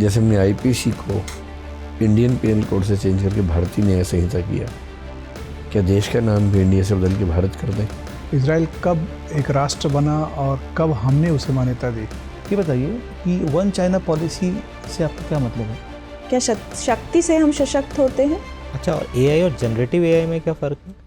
जैसे हमने आईपीसी को इंडियन पेनल कोड से चेंज करके भारतीय न्याय संहिता किया, क्या देश का नाम भी इंडिया से बदल के भारत कर दें? इजराइल कब एक राष्ट्र बना और कब हमने उसे मान्यता दी? ये बताइए कि वन चाइना पॉलिसी से आपका क्या मतलब है? क्या शक्ति से हम सशक्त होते हैं? अच्छा, और एआई और जनरेटिव एआई में क्या फ़र्क है?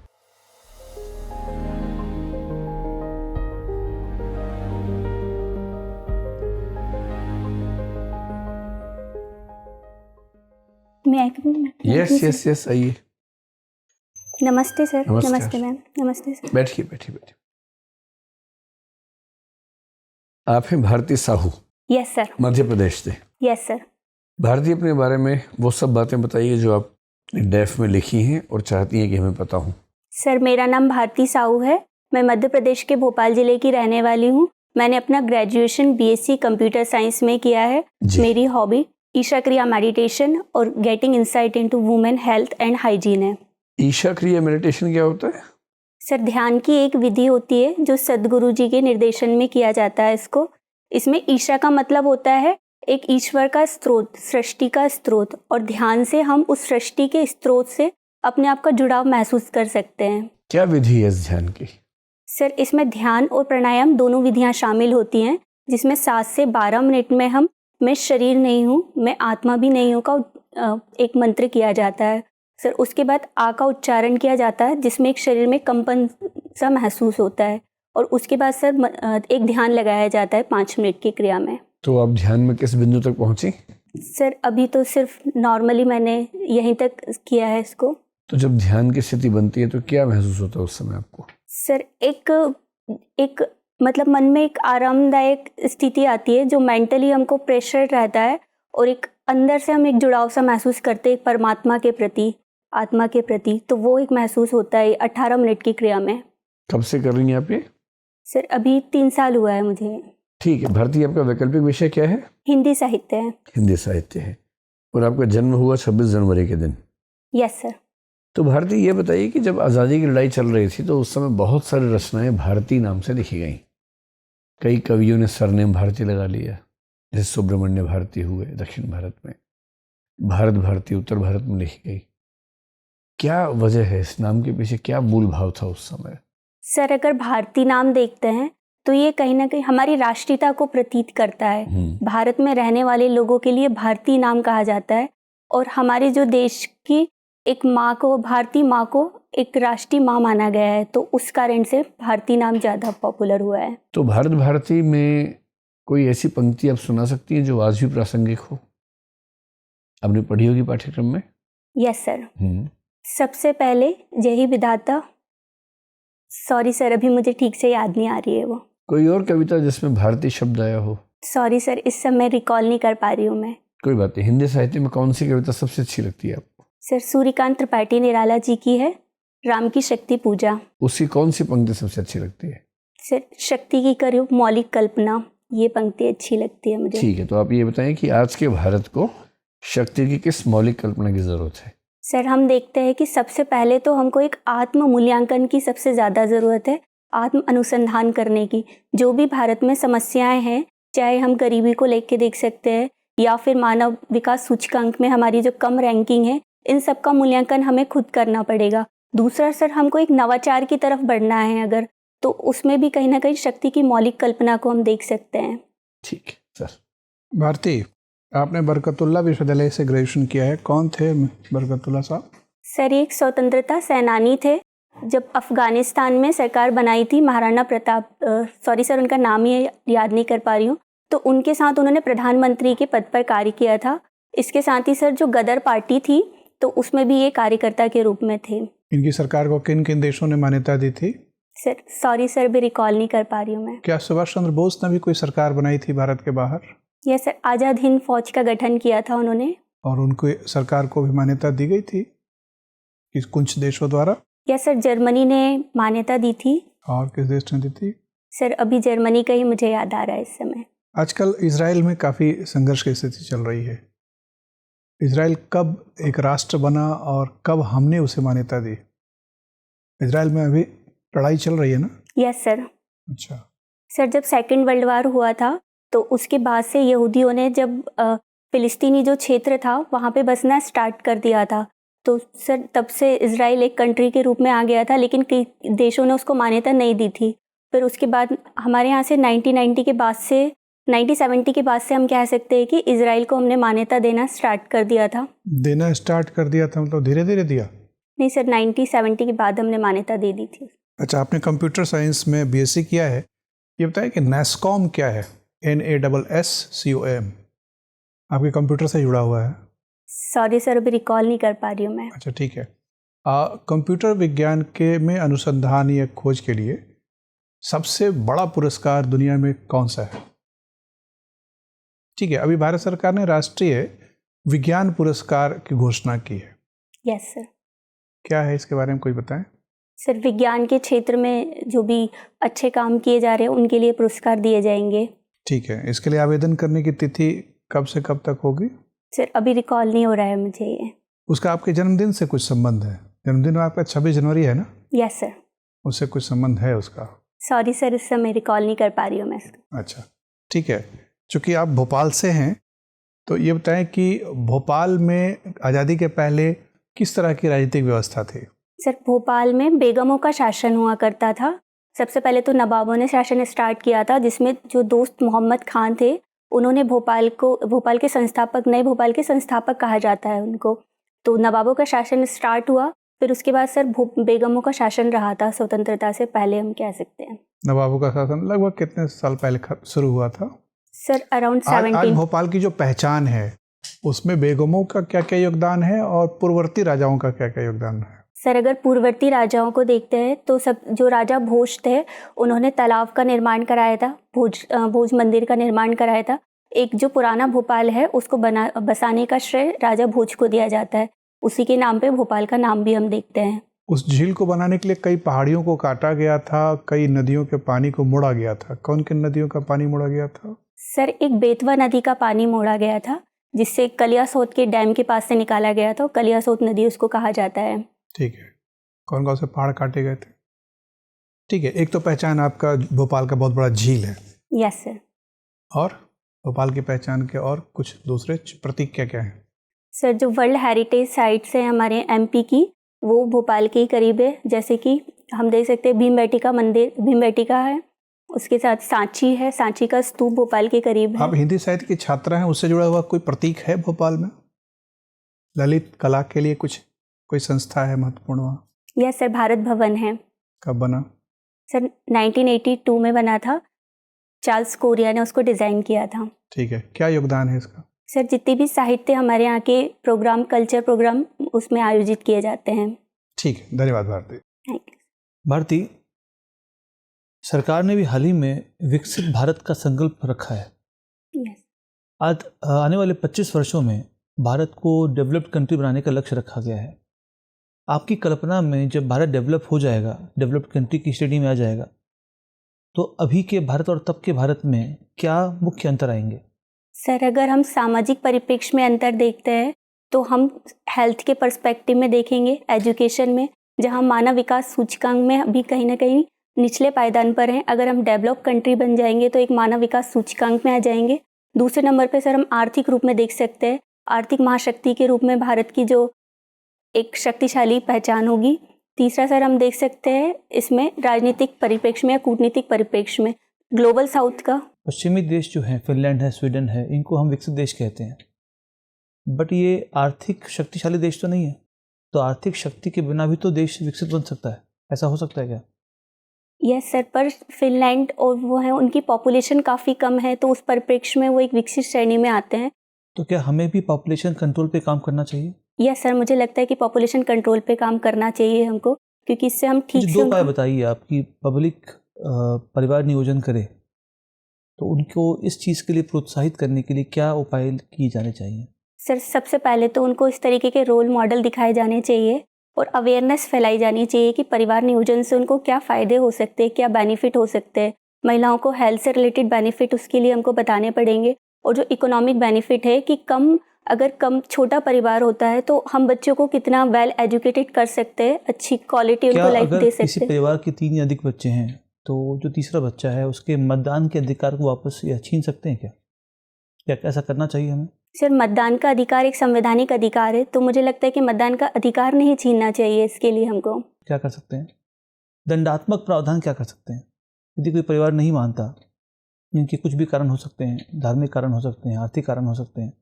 यस आइए। नमस्ते सर। नमस्कार। नमस्ते मैम। नमस्ते सर। बैठिए। आप हैं भारती साहू? Yes sir. मध्य प्रदेश से। Yes sir. भारती, अपने बारे में वो सब बातें बताइए जो आप डेफ में लिखी हैं और चाहती हैं कि हमें पता हो। सर, मेरा नाम भारती साहू है। मैं मध्य प्रदेश के भोपाल जिले की रहने वाली हूँ। मैंने अपना ग्रेजुएशन बीएससी कंप्यूटर साइंस में किया है। मेरी हॉबी ईशा क्रिया मेडिटेशन और getting insight into women health and hygiene है। ईशा क्रिया मेडिटेशन क्या होता है? सर, ध्यान की एक विधि होती है जो सदगुरु जी के निर्देशन में किया जाता है। इसमें ईशा का मतलब होता है एक ईश्वर का स्रोत, सृष्टि का स्रोत, और ध्यान से हम उस सृष्टि के स्रोत से अपने आप का जुड़ाव महसूस कर सकते हैं। क्या विधि है इस ध्यान की? सर, इसमें ध्यान और प्राणायाम दोनों विधियां शामिल होती हैं, जिसमें 7 से 12 मिनट में मैं शरीर नहीं हूँ, मैं आत्मा भी नहीं हूँ का एक मंत्र किया जाता है। सर, उसके बाद आ का उच्चारण किया जाता है, जिसमें एक शरीर में कंपन सा महसूस होता है, और उसके बाद सर एक ध्यान लगाया जाता है 5 मिनट की क्रिया में। तो आप ध्यान में किस बिंदु तक पहुंची? सर, अभी तो सिर्फ नॉर्मली मैंने यहीं तक किया है इसको। तो जब ध्यान की स्थिति बनती है तो क्या महसूस होता है उस समय आपको? सर, एक मतलब मन में एक आरामदायक स्थिति आती है, जो मेंटली हमको प्रेशर रहता है, और एक अंदर से हम एक जुड़ाव सा महसूस करते हैं परमात्मा के प्रति, आत्मा के प्रति। तो वो एक महसूस होता है 18 मिनट की क्रिया में। कब से कर रही हैं आप ये? सर, अभी 3 साल हुआ है मुझे। ठीक है। भारती, आपका वैकल्पिक विषय क्या है? हिंदी साहित्य है। हिंदी साहित्य है। और आपका जन्म हुआ 26 जनवरी के दिन? Yes sir. तो भारती, ये बताइए कि जब आज़ादी की लड़ाई चल रही थी तो उस समय बहुत सारी रचनाएं भारती नाम से लिखी गई। कई कवियों ने सरनेम भारती लगा लिया, जैसे सुब्रमण्य भारती हुए दक्षिण भारत में, भारत भारती उत्तर भारत में लिखी गई। क्या वजह है इस नाम के पीछे? क्या मूल भाव था उस समय? सर, अगर भारती नाम देखते हैं तो ये कहीं ना कहीं हमारी राष्ट्रीयता को प्रतीत करता है। भारत में रहने वाले लोगों के लिए भारती नाम कहा जाता है, और हमारे जो देश की एक माँ को, भारती माँ को एक राष्ट्रीय माँ माना गया है, तो उस कारण से भारती नाम ज़्यादा पॉपुलर हुआ है। तो भारत भारती में कोई ऐसी पंक्ति आप सुना सकती हैं जो आज भी प्रासंगिक हो? आपने पढ़ी होगी पाठ्यक्रम में। Yes sir. सबसे पहले जय ही विधाता। सॉरी सर, अभी मुझे ठीक से याद नहीं आ रही है वो। कोई और कविता जिसमें भारतीय शब्द आया हो? सॉरी सर, इस समय रिकॉल नहीं कर पा रही हूँ मैं। कोई बात नहीं। हिंदी साहित्य में कौन सी कविता सबसे अच्छी लगती है आपको? सर, सूर्यकांत त्रिपाठी निराला जी की है राम की शक्ति पूजा। उसकी कौन सी पंक्ति सबसे अच्छी लगती है? सर, शक्ति की करो मौलिक कल्पना, ये पंक्ति अच्छी लगती है मुझे। ठीक है। तो आप ये बताएं कि आज के भारत को शक्ति की किस मौलिक कल्पना की जरूरत है? सर, हम देखते हैं कि सबसे पहले तो हमको एक आत्म मूल्यांकन की सबसे ज़्यादा ज़रूरत है, आत्म अनुसंधान करने की। जो भी भारत में समस्याएं हैं, चाहे हम गरीबी को लेकर देख सकते हैं, या फिर मानव विकास सूचकांक में हमारी जो कम रैंकिंग है, इन सब का मूल्यांकन हमें खुद करना पड़ेगा। दूसरा सर, हमको एक नवाचार की तरफ बढ़ना है अगर, तो उसमें भी कहीं ना कहीं शक्ति की मौलिक कल्पना को हम देख सकते हैं। ठीक है सर। भारती, आपने बरकतुल्लाह विश्वविद्यालय से ग्रेजुएशन किया है। कौन थे बरकतुल्लाह साहब? सर, एक स्वतंत्रता सेनानी थे। जब अफगानिस्तान में सरकार बनाई थी महाराणा प्रताप, सॉरी सर, उनका नाम ही याद नहीं कर पा रही हूँ, तो उनके साथ उन्होंने प्रधानमंत्री के पद पर कार्य किया था। इसके साथ ही सर जो गदर पार्टी थी, तो उसमें भी ये कार्यकर्ता के रूप में थे। इनकी सरकार को किन किन देशों ने मान्यता दी थी? सर, सॉरी सर, भी रिकॉल नहीं कर पा रही हूँ मैं। क्या सुभाष चंद्र बोस ने भी कोई सरकार बनाई थी भारत के बाहर? यस सर, आज़ाद हिंद फौज का गठन किया था उन्होंने। और उनको सरकार को भी मान्यता दी गई थी कुछ देशों द्वारा? यस सर, जर्मनी ने मान्यता दी थी। और किस देश ने दी थी? सर, अभी जर्मनी का ही मुझे याद आ रहा है इस समय। आजकल इजराइल में काफ़ी संघर्ष की स्थिति चल रही है। इजराइल कब एक राष्ट्र बना और कब हमने उसे मान्यता दी? इजराइल में अभी लड़ाई चल रही है ना? Yes sir. अच्छा सर, जब सेकेंड वर्ल्ड वार हुआ था तो उसके बाद से यहूदियों ने जब फ़िलिस्तीनी जो क्षेत्र था वहाँ पे बसना स्टार्ट कर दिया था। तो सर तब से इज़राइल एक कंट्री के रूप में आ गया था, लेकिन कई देशों ने उसको मान्यता नहीं दी थी। फिर उसके बाद हमारे यहाँ से 1970 के बाद से हम कह सकते हैं कि इज़राइल को हमने मान्यता देना स्टार्ट कर दिया था। देना स्टार्ट कर दिया था मतलब धीरे धीरे दिया? नहीं सर, 1970 के बाद हमने मान्यता दे दी थी। अच्छा, आपने कंप्यूटर साइंस में बीएससी किया है, ये बताएं कि NASSCOM क्या है? NASSCOM आपके कंप्यूटर से जुड़ा हुआ है? सॉरी सर, अभी रिकॉल नहीं कर पा रही हूँ मैं। अच्छा ठीक है। कंप्यूटर विज्ञान के में अनुसंधान या खोज के लिए सबसे बड़ा पुरस्कार दुनिया में कौन सा है? ठीक है, अभी भारत सरकार ने राष्ट्रीय विज्ञान पुरस्कार की घोषणा की है। Yes sir. क्या है इसके बारे में कोई बताएं? सर विज्ञान के क्षेत्र में जो भी अच्छे काम किए जा रहे हैं उनके लिए पुरस्कार दिए जाएंगे। ठीक है, इसके लिए आवेदन करने की तिथि कब से कब तक होगी? सर अभी रिकॉल नहीं हो रहा है मुझे ये। उसका आपके जन्मदिन से कुछ संबंध है? जन्मदिन आपका 26 जनवरी है ना? Yes sir. उससे कुछ संबंध है उसका? सॉरी सर, इस समय रिकॉल नहीं कर पा रही हूँ मैं इसका। अच्छा ठीक है। चूँकि आप भोपाल से हैं तो ये बताएं कि भोपाल में आज़ादी के पहले किस तरह की राजनीतिक व्यवस्था थी? सर भोपाल में बेगमों का शासन हुआ करता था। सबसे पहले तो नवाबों ने शासन स्टार्ट किया था, जिसमें जो दोस्त मोहम्मद खान थे उन्होंने भोपाल के संस्थापक, नए भोपाल के संस्थापक कहा जाता है उनको। तो नवाबों का शासन स्टार्ट हुआ, फिर उसके बाद सर बेगमों का शासन रहा था स्वतंत्रता से पहले, हम कह सकते हैं। नवाबों का शासन लगभग कितने साल पहले शुरू हुआ था? Sir around 17। आज भोपाल की जो पहचान है उसमें बेगमों का क्या क्या योगदान है और पूर्ववर्ती राजाओं का क्या क्या योगदान है? सर अगर पूर्ववर्ती राजाओं को देखते हैं तो सब जो राजा भोज थे उन्होंने तालाब का निर्माण कराया था, भोज मंदिर का निर्माण कराया था। एक जो पुराना भोपाल है उसको बसाने का श्रेय राजा भोज को दिया जाता है। उसी के नाम पे भोपाल का नाम भी हम देखते हैं। उस झील को बनाने के लिए कई पहाड़ियों को काटा गया था, कई नदियों के पानी को मोड़ा गया था। कौन किन नदियों का पानी मोड़ा गया था? सर एक बेतवा नदी का पानी मोड़ा गया था, जिससे कलियासोत के डैम के पास से निकाला गया था। कलियासोत नदी उसको कहा जाता है। ठीक है। कौन कौन से पहाड़ काटे गए थे? ठीक है, एक तो पहचान आपका भोपाल का बहुत बड़ा झील है। Yes sir. और भोपाल की पहचान के और कुछ दूसरे प्रतीक क्या क्या हैं? सर जो वर्ल्ड हेरिटेज साइट्स हैं हमारे एमपी की, वो भोपाल के ही करीब है। जैसे कि हम देख सकते हैं भीमबेटका मंदिर, भीमबेटका है। उसके साथ सांची है, सांची का स्तूप भोपाल के करीब है। आप हिंदी साहित्य की छात्रा हैं, उससे जुड़ा हुआ कोई प्रतीक है भोपाल में? ललित कला के लिए कोई संस्था है महत्वपूर्ण वहाँ? यस सर, भारत भवन है। कब बना? सर 1982 में बना था। चार्ल्स कोरिया ने उसको डिज़ाइन किया था। ठीक है, क्या योगदान है इसका? सर जितने भी साहित्य हमारे यहाँ के प्रोग्राम, कल्चर प्रोग्राम उसमें आयोजित किए जाते हैं। ठीक है, धन्यवाद भारती। Thank you. भारती, सरकार ने भी हाल ही में विकसित भारत का संकल्प रखा है। यस। आज आने वाले 25 वर्षों में भारत को डेवलप्ड कंट्री बनाने का लक्ष्य रखा गया है। आपकी कल्पना में जब भारत डेवलप हो जाएगा, डेवलप्ड कंट्री की श्रेणी में आ जाएगा, तो अभी के भारत और तब के भारत में क्या मुख्य अंतर आएंगे? सर अगर हम सामाजिक परिप्रेक्ष्य में अंतर देखते हैं तो हम हेल्थ के पर्सपेक्टिव में देखेंगे, एजुकेशन में, जहाँ मानव विकास सूचकांक में अभी कहीं ना कहीं निचले पायदान पर हैं। अगर हम डेवलप कंट्री बन जाएंगे तो एक मानव विकास सूचकांक में आ जाएंगे। दूसरे नंबर पे सर हम आर्थिक रूप में देख सकते हैं, आर्थिक महाशक्ति के रूप में भारत की जो एक शक्तिशाली पहचान होगी। तीसरा सर हम देख सकते हैं इसमें राजनीतिक परिप्रेक्ष्य में या कूटनीतिक परिप्रेक्ष्य में ग्लोबल साउथ का। पश्चिमी देश जो हैं, फिनलैंड है, स्वीडन है, इनको हम विकसित देश कहते हैं, बट ये आर्थिक शक्तिशाली देश तो नहीं है। तो आर्थिक शक्ति के बिना भी तो देश विकसित बन सकता है, ऐसा हो सकता है क्या? यस सर, पर फिनलैंड और वो है, उनकी पॉपुलेशन काफ़ी कम है, तो उस परिप्रेक्ष्य में वो एक विकसित श्रेणी में आते हैं। तो क्या हमें भी पॉपुलेशन कंट्रोल पे काम करना चाहिए? यस सर, मुझे लगता है कि पॉपुलेशन कंट्रोल पे काम करना चाहिए हमको, क्योंकि इससे हम ठीक से दो उपाय बताइए आपकी पब्लिक परिवार नियोजन करे तो उनको इस चीज़ के लिए प्रोत्साहित करने के लिए क्या उपाय किए जाने चाहिए? सर सबसे पहले तो उनको इस तरीके के रोल मॉडल दिखाए जाने चाहिए और अवेयरनेस फैलाई जानी चाहिए कि परिवार नियोजन से उनको क्या फ़ायदे हो सकते हैं, क्या बेनिफिट हो सकते हैं। महिलाओं को हेल्थ से रिलेटेड बेनिफिट उसके लिए हमको बताने पड़ेंगे। और जो इकोनॉमिक बेनिफिट है कि अगर कम छोटा परिवार होता है तो हम बच्चों को कितना वेल एजुकेटेड कर सकते हैं, अच्छी क्वालिटी उनको लाइफ दे सकते हैं। किसी परिवार के 3 या अधिक बच्चे हैं तो जो तीसरा बच्चा है उसके मतदान के अधिकार को वापस या छीन सकते हैं क्या ऐसा करना चाहिए हमें? सर, मतदान का अधिकार एक संवैधानिक अधिकार है, तो मुझे लगता है कि मतदान का अधिकार नहीं छीनना चाहिए। इसके लिए हमको क्या कर सकते हैं? दंडात्मक प्रावधान क्या कर सकते हैं? यदि कोई परिवार नहीं मानता, इनके कुछ भी कारण हो सकते हैं, धार्मिक कारण हो सकते हैं, आर्थिक कारण हो सकते हैं,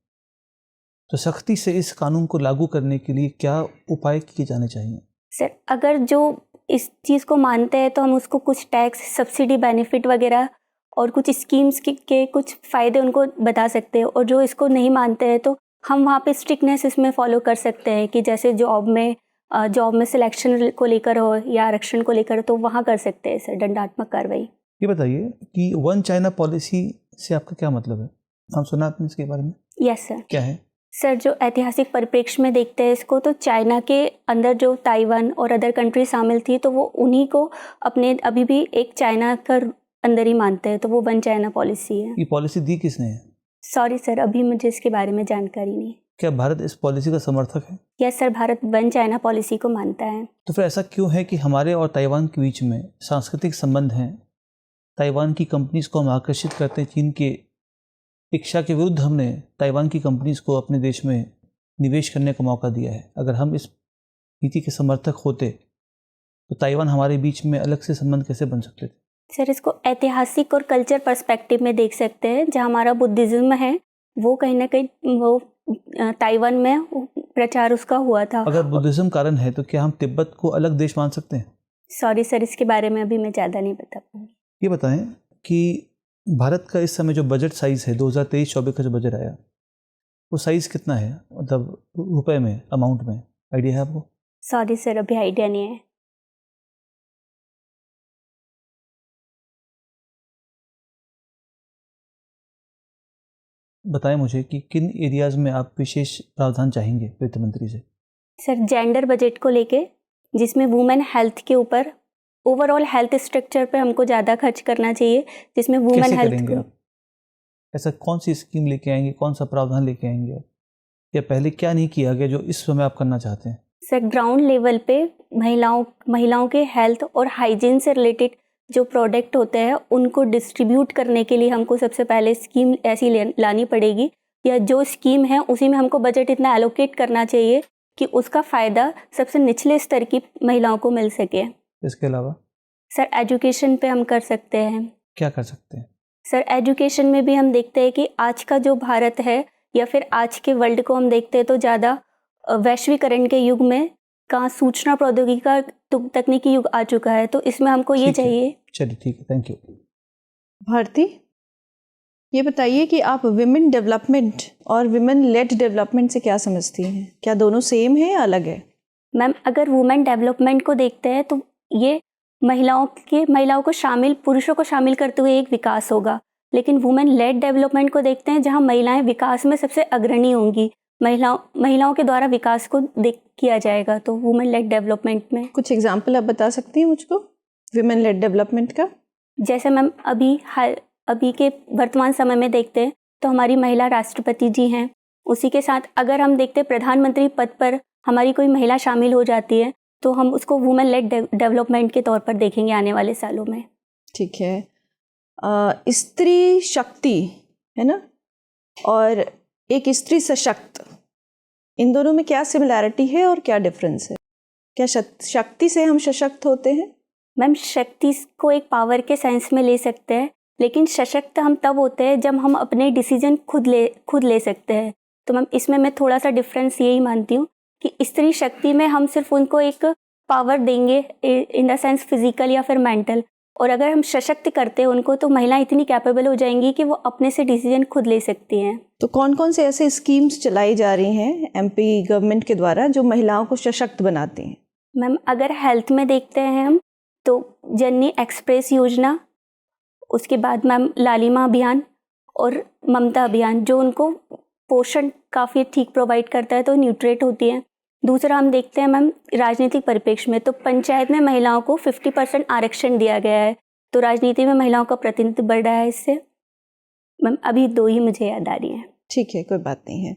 तो सख्ती से इस कानून को लागू करने के लिए क्या उपाय किए जाने चाहिए? सर, अगर जो इस चीज़ को मानते हैं तो हम उसको कुछ टैक्स, सब्सिडी, बेनिफिट वगैरह और कुछ स्कीम्स के कुछ फ़ायदे उनको बता सकते हैं। और जो इसको नहीं मानते हैं तो हम वहाँ पे स्ट्रिक्टनेस इसमें फॉलो कर सकते हैं कि जैसे जॉब में सिलेक्शन को लेकर हो या आरक्षण को लेकर, तो वहाँ कर सकते हैं सर दंडात्मक कार्रवाई। ये बताइए कि वन चाइना पॉलिसी से आपका क्या मतलब है? हम सुना आपने इसके बारे में? Yes sir. क्या है? सर, जो ऐतिहासिक परिप्रेक्ष्य में देखते हैं इसको, तो चाइना के अंदर जो ताइवान और अदर कंट्री शामिल थी, तो वो उन्हीं को अपने अभी भी एक चाइना का अंदर ही मानते हैं, तो वो वन चाइना पॉलिसी है। ये पॉलिसी दी किसने है? सॉरी सर, अभी मुझे इसके बारे में जानकारी नहीं। क्या भारत इस पॉलिसी का समर्थक है? Yes sir, Bharat one China policy को मानता है। तो फिर ऐसा क्यों है कि हमारे और ताइवान के बीच में सांस्कृतिक संबंध हैं? ताइवान की कंपनीज को हम आकर्षित करते हैं, चीन के इच्छा के विरुद्ध हमने ताइवान की कंपनीज को अपने देश में निवेश करने का मौका दिया है। अगर हम इस नीति के समर्थक होते तो ताइवान हमारे बीच में अलग से संबंध कैसे बन सकते थे? सर, इसको ऐतिहासिक और कल्चर पर्सपेक्टिव में देख सकते हैं। जहाँ हमारा बुद्धिज़्म है वो कहीं ना कहीं वो ताइवान में प्रचार उसका हुआ था। अगर बुद्धिज्म कारण है तो क्या हम तिब्बत को अलग देश मान सकते हैं? सॉरी सर, इसके बारे में अभी मैं ज़्यादा नहीं बता पाऊँगी। ये बताएं कि भारत का इस समय जो बजट साइज़ है, 2023-24 का जो बजट आया, वो साइज़ कितना है? मतलब रुपए में, अमाउंट में आइडिया है आपको? सॉरी सर, अभी आइडिया नहीं है। बताएं मुझे कि किन एरियाज़ में आप विशेष प्रावधान चाहेंगे वित्त मंत्री से? सर, जेंडर बजट को लेके, जिसमें वुमेन हेल्थ के ऊपर, ओवरऑल हेल्थ स्ट्रक्चर पे हमको ज़्यादा खर्च करना चाहिए, जिसमें वुमेन कैसे हेल्थ करेंगे आप? ऐसा कौन सी स्कीम लेके आएंगे, कौन सा प्रावधान लेके आएंगे आप? या पहले क्या नहीं किया गया जो इस समय आप करना चाहते हैं? सर, ग्राउंड लेवल पे महिलाओं के हेल्थ और हाइजीन से रिलेटेड जो प्रोडक्ट होते हैं उनको डिस्ट्रीब्यूट करने के लिए हमको सबसे पहले स्कीम ऐसी लानी पड़ेगी, या जो स्कीम है उसी में हमको बजट इतना एलोकेट करना चाहिए कि उसका फ़ायदा सबसे निचले स्तर की महिलाओं को मिल सके। इसके अलावा सर, एजुकेशन पे हम कर सकते हैं। क्या कर सकते हैं? सर, एजुकेशन में भी हम देखते हैं कि आज का जो भारत है या फिर आज के वर्ल्ड को हम देखते हैं तो ज़्यादा वैश्वीकरण के युग में कहाँ सूचना प्रौद्योगिकी का तकनीकी युग आ चुका है, तो इसमें हमको ये ठीक है। चाहिए। चलिए ठीक है, थैंक यू। भारती, ये बताइए कि आप विमेन डेवलपमेंट और विमेन लेड डेवलपमेंट से क्या समझती हैं? क्या दोनों सेम है या अलग है? मैम, अगर वुमेन डेवलपमेंट को देखते हैं तो ये महिलाओं को शामिल, पुरुषों को शामिल करते हुए एक विकास होगा। लेकिन वुमेन लेड डेवलपमेंट को देखते हैं जहाँ महिलाएं विकास में सबसे अग्रणी होंगी, महिलाओं के द्वारा विकास को किया जाएगा, तो वुमेन लेड डेवलपमेंट में। कुछ एग्जाम्पल आप बता सकती हैं मुझको विमेन लेड डेवलपमेंट का? जैसे मैम अभी के वर्तमान समय में देखते हैं तो हमारी महिला राष्ट्रपति जी हैं, उसी के साथ अगर हम देखते हैं प्रधानमंत्री पद पर हमारी कोई महिला शामिल हो जाती है तो हम उसको वुमेन लेड डेवलपमेंट के तौर पर देखेंगे आने वाले सालों में। ठीक है। स्त्री शक्ति है ना, और एक स्त्री सशक्त, इन दोनों में क्या सिमिलैरिटी है और क्या डिफरेंस है? क्या शक्ति से हम सशक्त होते हैं? मैम, शक्ति को एक पावर के सेंस में ले सकते हैं, लेकिन सशक्त हम तब होते हैं जब हम अपने डिसीजन खुद ले सकते हैं। तो मैम, इसमें मैं थोड़ा सा डिफरेंस यही मानती हूँ कि स्त्री शक्ति में हम सिर्फ उनको एक पावर देंगे इन द सेंस फिजिकल या फिर मेंटल, और अगर हम सशक्त करते हैं उनको तो महिलाएं इतनी कैपेबल हो जाएंगी कि वो अपने से डिसीजन खुद ले सकती हैं। तो कौन कौन से ऐसे स्कीम्स चलाई जा रही हैं एमपी गवर्नमेंट के द्वारा जो महिलाओं को सशक्त बनाती हैं? मैम, अगर हेल्थ में देखते हैं हम तो जननी एक्सप्रेस योजना, उसके बाद मैम लालिमा अभियान और ममता अभियान, जो उनको पोषण काफ़ी ठीक प्रोवाइड करता है, तो न्यूट्रेट होती हैं। दूसरा हम देखते हैं मैम राजनीतिक परिप्रेक्ष्य में, तो पंचायत में महिलाओं को 50% आरक्षण दिया गया है, तो राजनीति में महिलाओं का प्रतिनिधित्व बढ़ रहा है इससे। मैम, अभी 2 ही मुझे याद आ रही हैं। ठीक है, कोई बात नहीं है।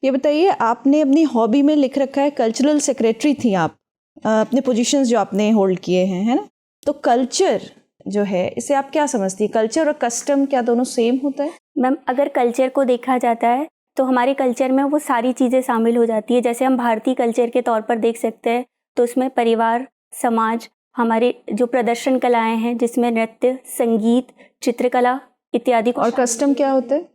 ये बताइए, आपने अपनी हॉबी में लिख रखा है कल्चरल सेक्रेटरी थी आप, अपने पोजीशंस जो आपने होल्ड किए हैं, है ना? तो कल्चर जो है, इसे आप क्या समझती है? कल्चर और कस्टम क्या दोनों सेम होता है? मैम, अगर कल्चर को देखा जाता है तो हमारे कल्चर में वो सारी चीज़ें शामिल हो जाती है। जैसे हम भारतीय कल्चर के तौर पर देख सकते हैं तो उसमें परिवार, समाज, हमारे जो प्रदर्शन कलाएं हैं जिसमें नृत्य, संगीत, चित्रकला इत्यादि को और कस्टम क्या होते हैं?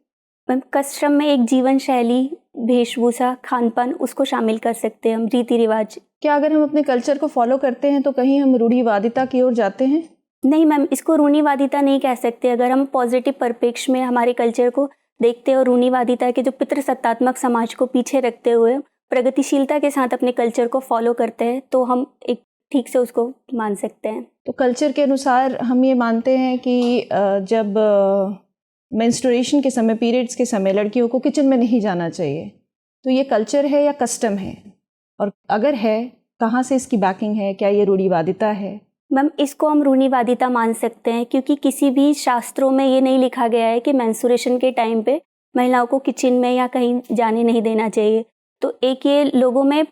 मैम कस्टम में एक जीवन शैली, वेशभूषा, खान-पान उसको शामिल कर सकते हैं हम, रीति रिवाज। क्या अगर हम अपने कल्चर को फॉलो करते हैं तो कहीं हम रूढ़िवादिता की ओर जाते हैं? नहीं मैम, इसको रूढ़िवादिता नहीं कह सकते। अगर हम पॉजिटिव परिप्रेक्ष्य में हमारे कल्चर को देखते हैं और रूढ़िवादिता के जो पितृसत्तात्मक समाज को पीछे रखते हुए प्रगतिशीलता के साथ अपने कल्चर को फॉलो करते हैं तो हम एक ठीक से उसको मान सकते हैं। तो कल्चर के अनुसार हम ये मानते हैं कि जब मेंस्ट्रुएशन के समय, पीरियड्स के समय लड़कियों को किचन में नहीं जाना चाहिए, तो ये कल्चर है या कस्टम है? और अगर है, कहाँ से इसकी बैकिंग है? क्या ये रूढ़िवादिता है? मैम इसको हम रूढ़िवादिता मान सकते हैं क्योंकि किसी भी शास्त्रों में ये नहीं लिखा गया है कि मेंस्ट्रुएशन के टाइम पे महिलाओं को किचन में या कहीं जाने नहीं देना चाहिए। तो एक ये लोगों में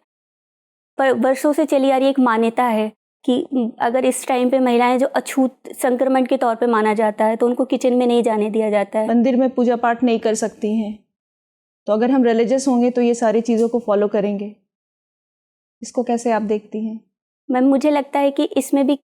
वर्षों से चली आ रही एक मान्यता है कि अगर इस टाइम पे महिलाएं जो अछूत संक्रमण के तौर पे माना जाता है तो उनको किचन में नहीं जाने दिया जाता है। मंदिर में पूजा पाठ नहीं कर सकती हैं, तो अगर हम रिलीजियस होंगे तो ये सारी चीज़ों को फॉलो करेंगे। इसको कैसे आप देखती हैं? मैम मुझे लगता है कि इसमें भी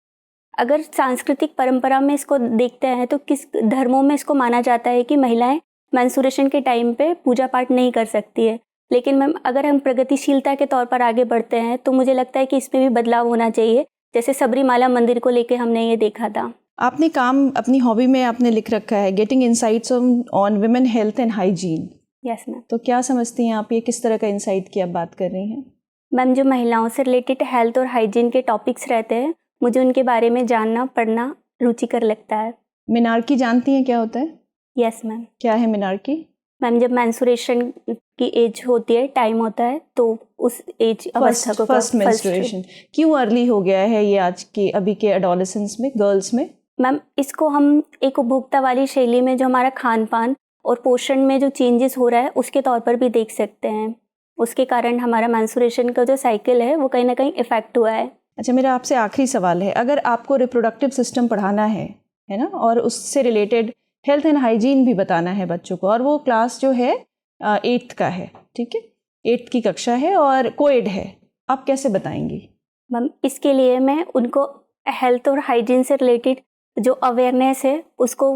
अगर सांस्कृतिक परंपरा में इसको देखते हैं तो किस धर्मों में इसको माना जाता है कि महिलाएं मेंस्ट्रुएशन के टाइम पे पूजा पाठ नहीं कर सकती है। लेकिन मैम अगर हम प्रगतिशीलता के तौर पर आगे बढ़ते हैं तो मुझे लगता है कि इसमें भी बदलाव होना चाहिए। जैसे सबरीमाला मंदिर को लेके हमने ये देखा था। आपने काम अपनी हॉबी में आपने लिख रखा है, getting insights on women health and hygiene. Yes ma'am. तो क्या समझती हैं आप, ये किस तरह का इंसाइट की आप बात कर रही हैं? मैम जो महिलाओं से रिलेटेड हेल्थ और हाइजीन के टॉपिक्स रहते हैं मुझे उनके बारे में जानना पढ़ना रुचिकर लगता है। मिनार्की जानती हैं क्या होता है? Yes ma'am. क्या है मिनार्की? मैम जब मेंस्ट्रुएशन की एज होती है, टाइम होता है, तो उस एज अवस्था को फर्स्ट मेंस्ट्रुएशन क्यों अर्ली हो गया है ये आज के अभी के एडोलेसेंस में, गर्ल्स में? मैम इसको हम एक उपभोक्ता वाली शैली में जो हमारा खान पान और पोषण में जो चेंजेस हो रहा है उसके तौर पर भी देख सकते हैं। उसके कारण हमारा मेंस्ट्रुएशन का जो साइकिल है वो कहीं ना कहीं इफेक्ट हुआ है। अच्छा, मेरा आपसे आखिरी सवाल है, अगर आपको रिप्रोडक्टिव सिस्टम पढ़ाना है ना, और उससे रिलेटेड हेल्थ एंड हाइजीन भी बताना है बच्चों को, और वो क्लास जो है 8th का है, ठीक है, 8th की कक्षा है और कोएड है, आप कैसे बताएंगी? मैम इसके लिए मैं उनको हेल्थ और हाइजीन से रिलेटेड जो अवेयरनेस है उसको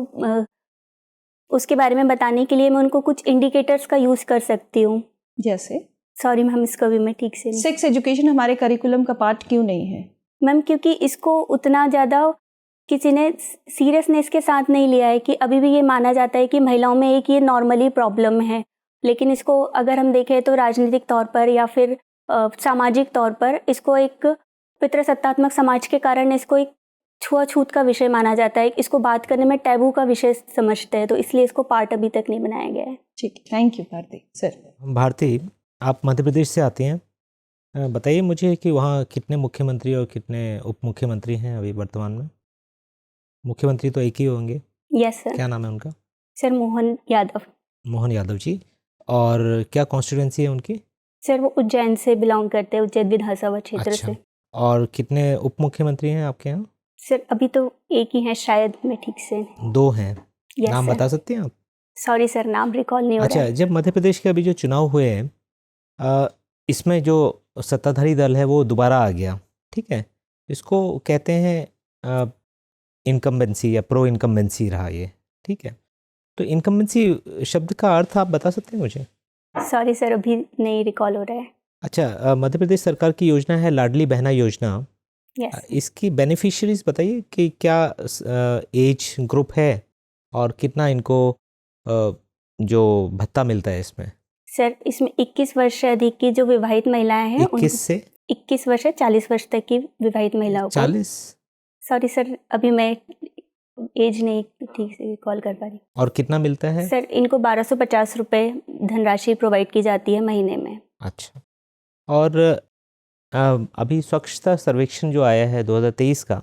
उसके बारे में बताने के लिए मैं उनको कुछ इंडिकेटर्स का यूज़ कर सकती हूँ। जैसे? सॉरी मैम इसको भी मैं ठीक से नहीं। सेक्स एजुकेशन हमारे करिकुलम का पार्ट क्यों नहीं है? मैम क्योंकि इसको उतना ज़्यादा किसी ने सीरियसनेस के साथ नहीं लिया है कि अभी भी ये माना जाता है कि महिलाओं में एक ये नॉर्मली प्रॉब्लम है। लेकिन इसको अगर हम देखें तो राजनीतिक तौर पर या फिर सामाजिक तौर पर इसको एक पितृसत्तात्मक समाज के कारण इसको एक छुआछूत का विषय माना जाता है। इसको बात करने में टैबू का विषय समझते हैं, तो इसलिए इसको पार्ट अभी तक नहीं बनाया गया है। ठीक, thank you Bharti sir. Bharti, आप मध्य प्रदेश से आती हैं, बताइए मुझे कि वहाँ कितने मुख्यमंत्री और कितने उप मुख्यमंत्री हैं अभी वर्तमान में? मुख्यमंत्री तो एक ही होंगे। Yes sir. क्या नाम है उनका? सर मोहन यादव। मोहन यादव जी। और क्या कॉन्स्टिट्यूंसी है उनकी? सर वो उज्जैन से बिलोंग करते हैं, उज्जैन विधानसभा क्षेत्र अच्छा। से। और कितने उप मुख्यमंत्री हैं आपके यहाँ? सर अभी तो एक ही है शायद, मैं ठीक से। 2 हैं। यस नाम सर। बता सकते हैं आप? सॉरी सर नाम रिकॉल नहीं हो रहा अच्छा, है। जब मध्य प्रदेश के अभी जो चुनाव हुए हैं, इसमें जो सत्ताधारी दल है वो दोबारा आ गया, ठीक है, इसको कहते हैं इनकम्बेंसी या प्रो इनकम्बेंसी रहा ये, ठीक है, तो इनकम्बेंसी शब्द का अर्थ आप बता सकते हैं मुझे? सॉरी सर अभी नहीं रिकॉल हो रहा है। अच्छा, मध्य प्रदेश सरकार की योजना है लाडली बहना योजना। यस। इसकी बेनिफिशियरीज बताइए कि क्या एज ग्रुप है और कितना इनको जो भत्ता मिलता है इसमें? सर इसमें 21 वर्ष से अधिक की जो विवाहित महिलाएं हैं 21 से 21 वर्ष से 40 वर्ष तक की विवाहित महिलाओं को। 40? सॉरी सर अभी मैं एज नहीं ठीक से रिकॉल कर पा रही। और कितना मिलता है? सर इनको 1250 रुपये धनराशि प्रोवाइड की जाती है महीने में। अच्छा। और अभी स्वच्छता सर्वेक्षण जो आया है 2023 का,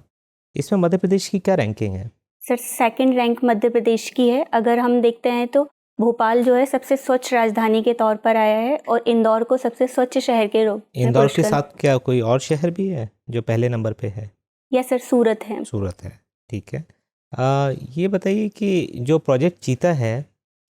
इसमें मध्य प्रदेश की क्या रैंकिंग है? Sir 2nd rank Madhya Pradesh की है। अगर हम देखते हैं तो भोपाल जो है सबसे स्वच्छ राजधानी के तौर पर आया है और इंदौर को सबसे स्वच्छ शहर के रूप में इंदौर के पुरस्कार। साथ क्या कोई और शहर भी है जो पहले नंबर पे है? या सर सूरत है। सूरत है, ठीक है। ये बताइए कि जो प्रोजेक्ट जीता है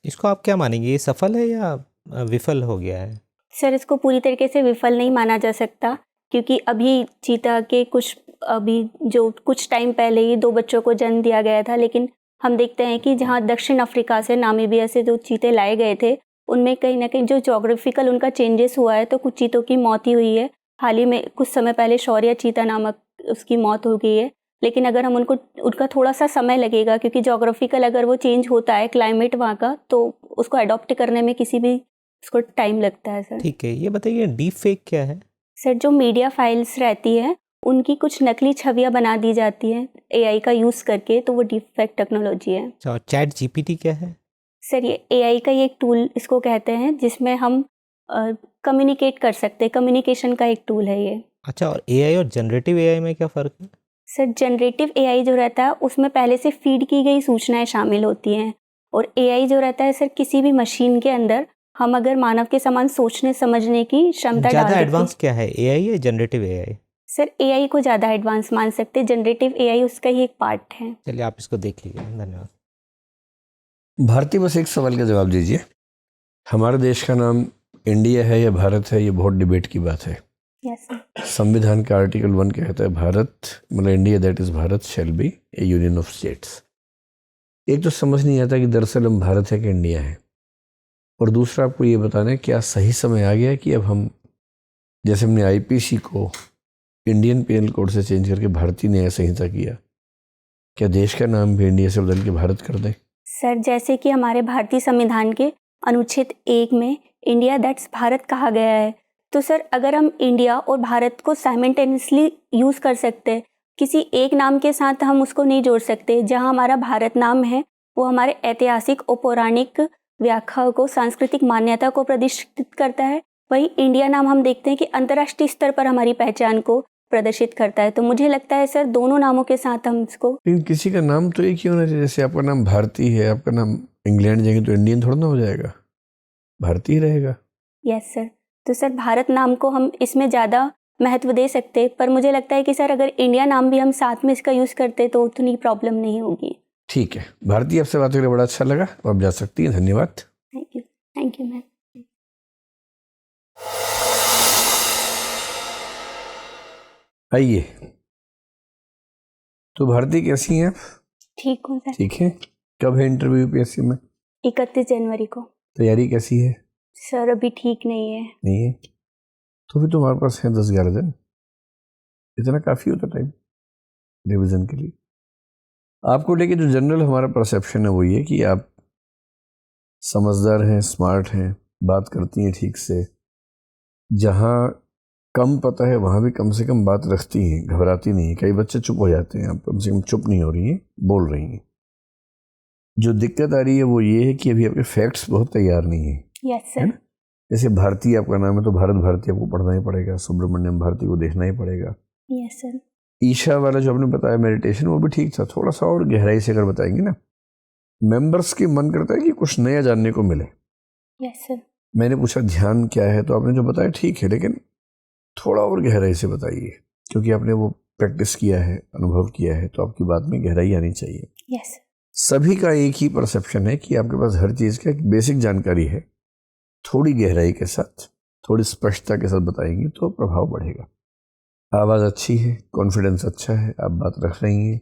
इसको आप क्या मानेंगे, ये सफल है या विफल हो गया है? सर इसको पूरी तरीके से विफल नहीं माना जा सकता, क्योंकि अभी चीता के कुछ टाइम पहले ही 2 बच्चों को जन्म दिया गया था, लेकिन हम देखते हैं कि जहाँ दक्षिण अफ्रीका से, नामीबिया से जो चीते लाए गए थे, उनमें कहीं ना कहीं जो जोग्राफिकल उनका चेंजेस हुआ है, तो कुछ चीतों की मौत ही हुई है। हाल ही में कुछ समय पहले शौर्य चीता नामक उसकी मौत हो गई है। लेकिन अगर हम उनका थोड़ा सा समय लगेगा, क्योंकि जोग्राफिकल अगर वो चेंज होता है क्लाइमेट वहाँ का, तो उसको अडॉप्ट करने में उसको टाइम लगता है सर। ठीक है, ये बताइए डीप फेक क्या है? सर जो मीडिया फाइल्स रहती है उनकी कुछ नकली छवियां बना दी जाती हैं एआई का यूज़ करके, तो वो डीप फेक टेक्नोलॉजी है। अच्छा, और चैट जीपीटी क्या है? सर ये एआई का ही एक टूल इसको कहते हैं, जिसमें हम कम्युनिकेट कर सकते हैं, कम्युनिकेशन का एक टूल है ये। अच्छा, और एआई और जनरेटिव एआई में क्या फ़र्क है? सर जनरेटिव एआई जो रहता है उसमें पहले से फीड की गई सूचनाएं शामिल होती हैं, और एआई जो रहता है सर किसी भी मशीन के अंदर हम अगर मानव के समान सोचने समझने की क्षमता डाल ज़्यादा देते हैं। एडवांस क्या है, एआई या जनरेटिव एआई? सर एआई को ज़्यादा एडवांस मान सकते हैं, जनरेटिव एआई उसका ही एक पार्ट है। चलिए आप इसको देख लीजिए, धन्यवाद। भारती, बस एक सवाल का जवाब दीजिए। हमारे देश का नाम इंडिया है या भारत है, ये बहुत डिबेट की बात है। Yes sir. संविधान का आर्टिकल 1 कहता है भारत, मतलब India that is Bharat shall be A union of states. एक तो समझ नहीं आता कि दरअसल हम भारत है कि इंडिया है, और दूसरा आपको ये बताना है क्या सही समय आ गया है कि अब हम, जैसे हमने आईपीसी को इंडियन पेनल कोड से चेंज करके भारतीय न्याय संहिता किया, क्या देश का नाम भी इंडिया से बदल के भारत कर दें? सर जैसे कि हमारे भारतीय संविधान के अनुच्छेद 1 में इंडिया दैट्स भारत कहा गया है, तो सर अगर हम इंडिया और भारत को साइमल्टेनियसली यूज़ कर सकते हैं, किसी एक नाम के साथ हम उसको नहीं जोड़ सकते। जहां हमारा भारत नाम है वो हमारे ऐतिहासिक और पौराणिक व्याख्या को, सांस्कृतिक मान्यता को प्रदर्शित करता है, वही इंडिया नाम हम देखते हैं कि अंतर्राष्ट्रीय स्तर पर हमारी पहचान को प्रदर्शित करता है। तो मुझे लगता है सर दोनों नामों के साथ हम इसको, लेकिन किसी का नाम तो एक ही होना चाहिए। जैसे आपका नाम भारती है, आपका नाम इंग्लैंड जाएंगे तो इंडियन थोड़ा ना हो जाएगा, भारतीय रहेगा। Yes sir. तो सर भारत नाम को हम इसमें ज़्यादा महत्व दे सकते, पर मुझे लगता है कि सर अगर इंडिया नाम भी हम साथ में इसका यूज़ करते तो उतनी प्रॉब्लम नहीं होगी। ठीक है भारती, आपसे बात करके बड़ा अच्छा लगा, आप जा सकती हैं। धन्यवाद। Thank you ma'am. आइए, तो भारती कैसी हैं आप? ठीक हूँ सर। ठीक है। कब है इंटरव्यू यूपीएससी में? 31 जनवरी को। तैयारी कैसी है? सर अभी ठीक नहीं है। नहीं है तो फिर तुम्हारे पास है 10-11 दिन, इतना काफ़ी होता टाइम रिवीजन के लिए। आपको लेके जो जनरल हमारा परसेप्शन है वो ये कि आप समझदार हैं, स्मार्ट हैं, बात करती हैं ठीक से, जहाँ कम पता है वहाँ भी कम से कम बात रखती हैं, घबराती नहीं है। कई बच्चे चुप हो जाते हैं, आप कम से कम चुप नहीं हो रही हैं, बोल रही हैं। जो दिक्कत आ रही है वो ये है कि अभी आपके फैक्ट्स बहुत तैयार नहीं है। Yes sir. जैसे भारती आपका नाम है तो भारत भारती आपको पढ़ना ही पड़ेगा, सुब्रमण्यम भारती को देखना ही पड़ेगा। Yes sir. ईशा वाला जो आपने बताया मेडिटेशन, वो भी ठीक था, थोड़ा सा और गहराई से अगर बताएंगे ना, मेंबर्स की मन करता है कि कुछ नया जानने को मिले। Yes sir. मैंने पूछा ध्यान क्या है, तो आपने जो बताया ठीक है, लेकिन थोड़ा और गहराई से बताइए, क्योंकि आपने वो प्रैक्टिस किया है, अनुभव किया है, तो आपकी बात में गहराई आनी चाहिए। यस। सभी का एक ही परसेप्शन है कि आपके पास हर चीज़ का एक बेसिक जानकारी है, थोड़ी गहराई के साथ, थोड़ी स्पष्टता के साथ बताएंगे तो प्रभाव बढ़ेगा। आवाज़ अच्छी है, कॉन्फिडेंस अच्छा है, आप बात रख रही हैं,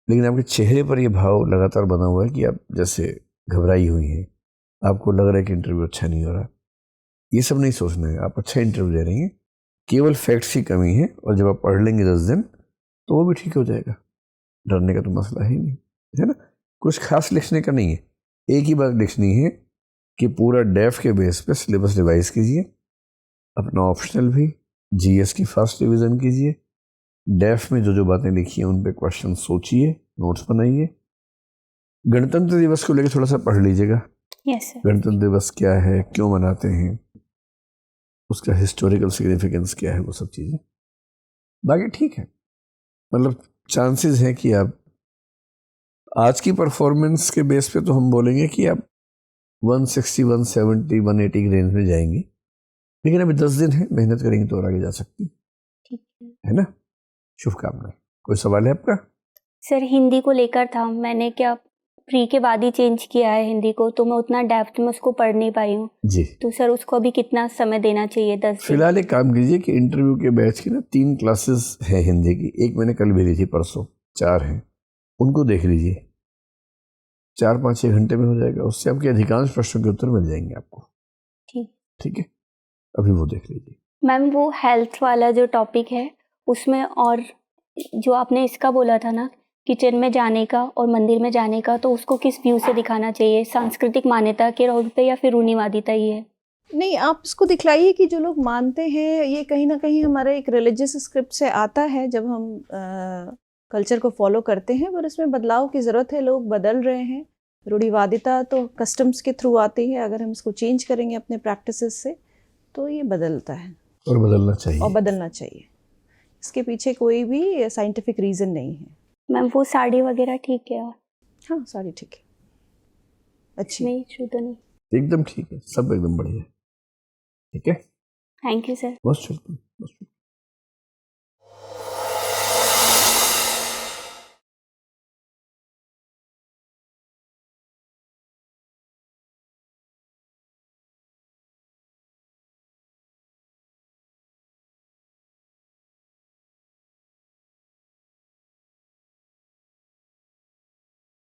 लेकिन आपके चेहरे पर ये भाव लगातार बना हुआ है कि आप जैसे घबराई हुई हैं, आपको लग रहा है कि इंटरव्यू अच्छा नहीं हो रहा। ये सब नहीं सोचना है, आप अच्छा इंटरव्यू दे रही हैं, केवल फैक्ट्स की कमी है, और जब आप पढ़ लेंगे 10 दिन तो वो भी ठीक हो जाएगा। डरने का तो मसला ही नहीं है ना, कुछ खास लिखने का नहीं है। एक ही बात लिखनी है कि पूरा डेफ के बेस पे सिलेबस रिवाइज कीजिए, अपना ऑप्शनल भी, जीएस की फास्ट रिवीजन कीजिए, डेफ में जो जो बातें लिखी हैं उन पे क्वेश्चन सोचिए, नोट्स बनाइए। गणतंत्र दिवस को लेकर थोड़ा सा पढ़ लीजिएगा। Yes sir. गणतंत्र दिवस क्या है, क्यों मनाते हैं, उसका हिस्टोरिकल सिग्निफिकेंस क्या है, वो सब चीज़ें। बाकी ठीक है, मतलब चांसेस हैं कि आप आज की परफॉर्मेंस के बेस पे तो हम बोलेंगे कि आप 160, 170, 180 की रेंज में जाएंगी, लेकिन अभी 10 दिन है, मेहनत करेंगे तो और आगे जा सकती ठीक है ना। शुभकामनाएं। कोई सवाल है आपका? सर हिंदी को लेकर था, मैंने क्या प्री के बाद ही चेंज किया है हिंदी को, तो मैं उतना डेप्थ में उसको पढ़ नहीं पाई हूँ। जी, तो सर उसको अभी कितना समय देना चाहिए? 10 दिन? फिलहाल एक काम कीजिए कि इंटरव्यू के बैच की ना 3 क्लासेस है हिंदी की, एक मैंने कल भेजी थी, परसों 4 हैं, उनको देख लीजिए। 4-5-6 घंटे में हो जाएगा, उससे आपके अधिकांश प्रश्नों के उत्तर मिल जाएंगे आपको। ठीक है, अभी वो देख लीजिए। मैम वो हेल्थ वाला जो टॉपिक है उसमें, और जो आपने इसका बोला था ना किचन में जाने का और मंदिर में जाने का, तो उसको किस व्यू से दिखाना चाहिए? सांस्कृतिक मान्यता के रोल पे या फिर रूढ़िवादिता ही है? नहीं, आप इसको दिखलाइए कि जो लोग मानते हैं ये कहीं ना कहीं हमारे एक रिलीजियस स्क्रिप्ट से आता है जब हम कल्चर को फॉलो करते हैं, पर इसमें बदलाव की ज़रूरत है। लोग बदल रहे हैं। रूढ़िवादिता तो कस्टम्स के थ्रू आती है, अगर हम इसको चेंज करेंगे अपने प्रैक्टिसेस से तो ये बदलता है और बदलना चाहिए। और बदलना चाहिए। इसके पीछे कोई भी साइंटिफिक रीज़न नहीं है। मैम वो साड़ी वगैरह ठीक है? और हाँ, सारी ठीक है, अच्छी। नहीं इशू तो नहीं? एकदम ठीक है, सब एकदम बढ़िया है। ठीक है, thank you sir. Most welcome.